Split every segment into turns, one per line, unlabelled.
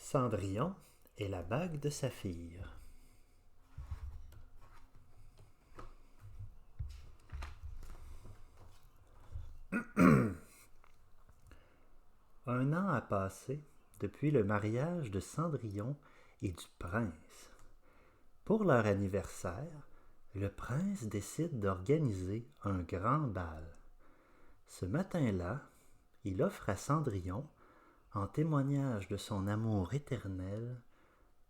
Cendrillon et la bague de saphir. Un an a passé depuis le mariage de Cendrillon et du prince. Pour leur anniversaire, le prince décide d'organiser un grand bal. Ce matin-là, il offre à Cendrillon, en témoignage de son amour éternel,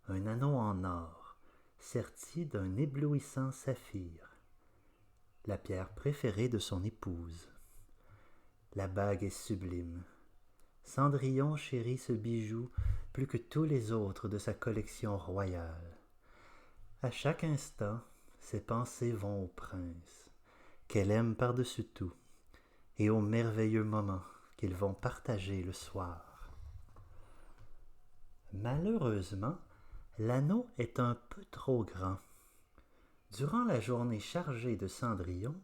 un anneau en or, serti d'un éblouissant saphir, la pierre préférée de son épouse. La bague est sublime. Cendrillon chérit ce bijou plus que tous les autres de sa collection royale. À chaque instant, ses pensées vont au prince, qu'elle aime par-dessus tout, et aux merveilleux moments qu'ils vont partager le soir. Malheureusement, l'anneau est un peu trop grand. Durant la journée chargée de Cendrillon,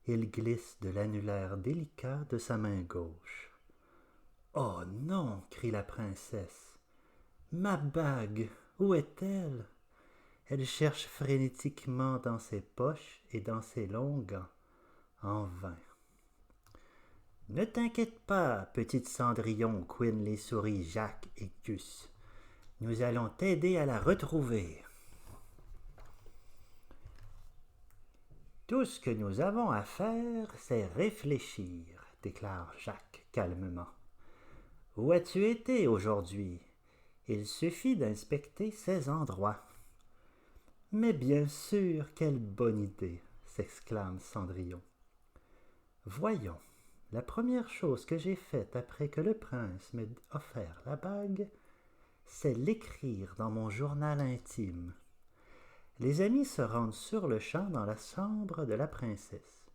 il glisse de l'annulaire délicat de sa main gauche. « Oh non !» crie la princesse. « Ma bague, où est-elle ?» Elle cherche frénétiquement dans ses poches et dans ses longs gants. En vain. « Ne t'inquiète pas, petite Cendrillon, couinent les souris Jacques et Gus. Nous allons t'aider à la retrouver. » Tout ce que nous avons à faire, c'est réfléchir, déclare Jacques calmement. Où as-tu été aujourd'hui? Il suffit d'inspecter ces endroits. Mais bien sûr, quelle bonne idée, s'exclame Cendrillon. Voyons, la première chose que j'ai faite après que le prince m'ait offert la bague, c'est l'écrire dans mon journal intime. Les amis se rendent sur-le-champ dans la chambre de la princesse.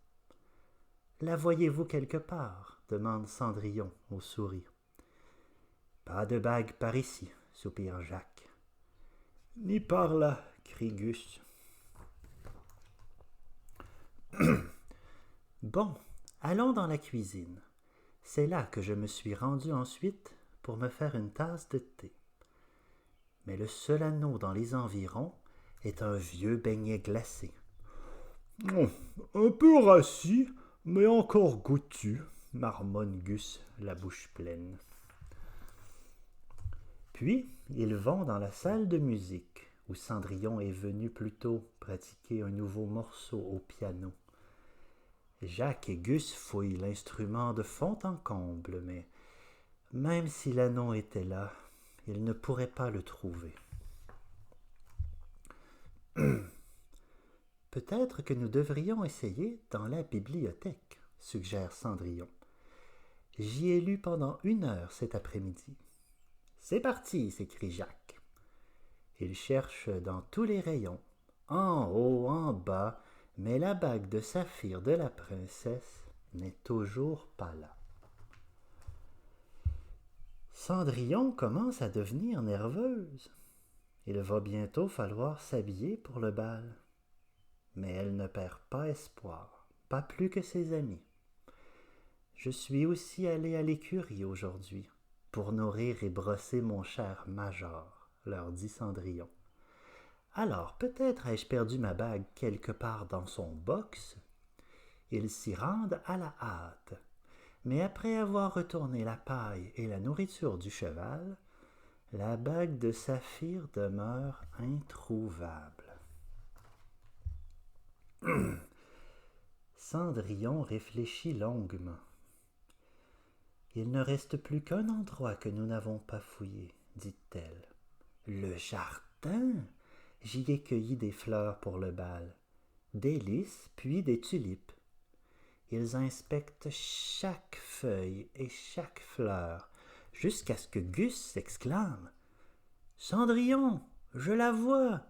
« La voyez-vous quelque part ?» demande Cendrillon aux souris. « Pas de bague par ici, » soupire Jacques. « Ni par là, » crie Gus. « Bon, allons dans la cuisine. C'est là que je me suis rendu ensuite pour me faire une tasse de thé. Mais le seul anneau dans les environs est un vieux beignet glacé. Un peu rassis, mais encore goûtu, marmonne Gus, la bouche pleine. Puis, ils vont dans la salle de musique, où Cendrillon est venu plus tôt pratiquer un nouveau morceau au piano. Jacques et Gus fouillent l'instrument de fond en comble, mais même si l'anneau était là, ils ne pourraient pas le trouver. Peut-être que nous devrions essayer dans la bibliothèque, suggère Cendrillon. J'y ai lu pendant 1 heure cet après-midi. C'est parti, s'écrie Jacques. Il cherche dans tous les rayons, en haut, en bas, mais la bague de saphir de la princesse n'est toujours pas là. Cendrillon commence à devenir nerveuse. Il va bientôt falloir s'habiller pour le bal. Mais elle ne perd pas espoir, pas plus que ses amis. Je suis aussi allé à l'écurie aujourd'hui pour nourrir et brosser mon cher major, leur dit Cendrillon. Alors peut-être ai-je perdu ma bague quelque part dans son box. Ils s'y rendent à la hâte, mais après avoir retourné la paille et la nourriture du cheval, la bague de saphir demeure introuvable. Cendrillon réfléchit longuement. Il ne reste plus qu'un endroit que nous n'avons pas fouillé, dit-elle. Le jardin. J'y ai cueilli des fleurs pour le bal, des lys puis des tulipes. Ils inspectent chaque feuille et chaque fleur, jusqu'à ce que Gus s'exclame. « Cendrillon, je la vois !»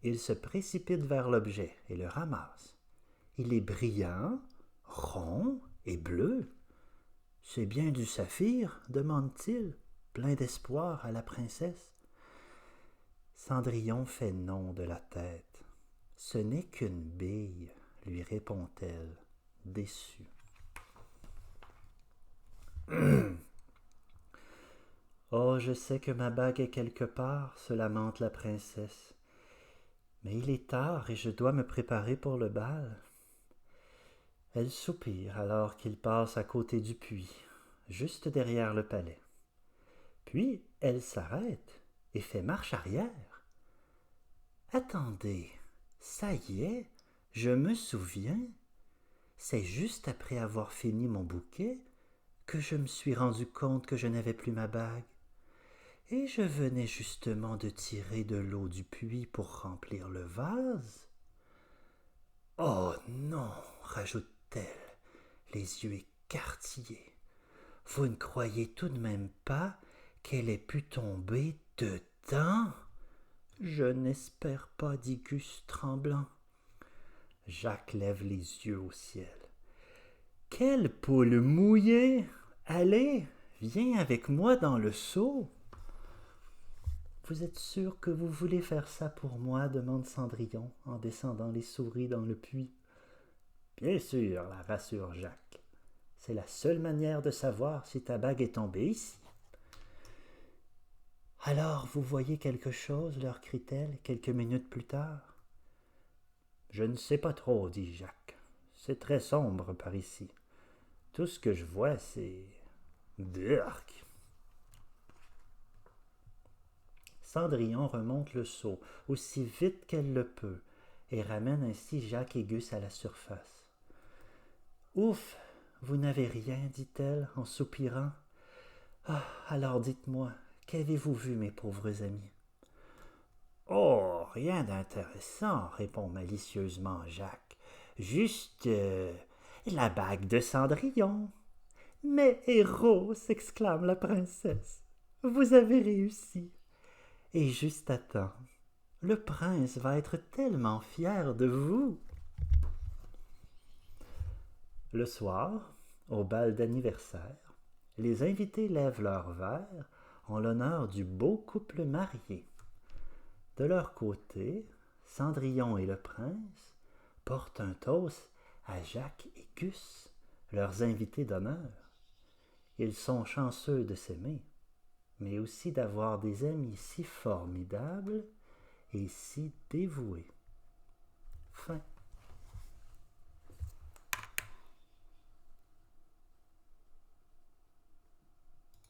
Il se précipite vers l'objet et le ramasse. Il est brillant, rond et bleu. « C'est bien du saphir ?» demande-t-il, plein d'espoir à la princesse. Cendrillon fait non de la tête. « Ce n'est qu'une bille, » lui répond-elle, déçue. « Oh, je sais que ma bague est quelque part, se lamente la princesse. Mais il est tard et je dois me préparer pour le bal. Elle soupire alors qu'il passe à côté du puits, juste derrière le palais. Puis elle s'arrête et fait marche arrière. Attendez, ça y est, je me souviens. C'est juste après avoir fini mon bouquet que je me suis rendu compte que je n'avais plus ma bague. Et je venais justement de tirer de l'eau du puits pour remplir le vase. Oh non, rajoute-t-elle, les yeux écarquillés. Vous ne croyez tout de même pas qu'elle ait pu tomber dedans? Je n'espère pas, dit Gus tremblant. Jacques lève les yeux au ciel. Quelle poule mouillée! Allez, viens avec moi dans le seau. Vous êtes sûr que vous voulez faire ça pour moi? Demande Cendrillon en descendant les souris dans le puits. Bien sûr, la rassure Jacques. C'est la seule manière de savoir si ta bague est tombée ici. Alors, vous voyez quelque chose? Leur crie-t-elle quelques minutes plus tard. Je ne sais pas trop, dit Jacques. C'est très sombre par ici. Tout ce que je vois, c'est... Burk! Cendrillon remonte le seau aussi vite qu'elle le peut et ramène ainsi Jacques et Gus à la surface. Ouf, vous n'avez rien, dit-elle en soupirant. Ah, alors dites-moi, qu'avez-vous vu, mes pauvres amis? Oh, rien d'intéressant, répond malicieusement Jacques. Juste la bague de Cendrillon. Mais héros, s'exclame la princesse, vous avez réussi. Et juste à temps. Le prince va être tellement fier de vous. Le soir, au bal d'anniversaire, les invités lèvent leurs verres en l'honneur du beau couple marié. De leur côté, Cendrillon et le prince portent un toast à Jacques et Gus, leurs invités d'honneur. Ils sont chanceux de s'aimer, mais aussi d'avoir des amis si formidables et si dévoués. Fin.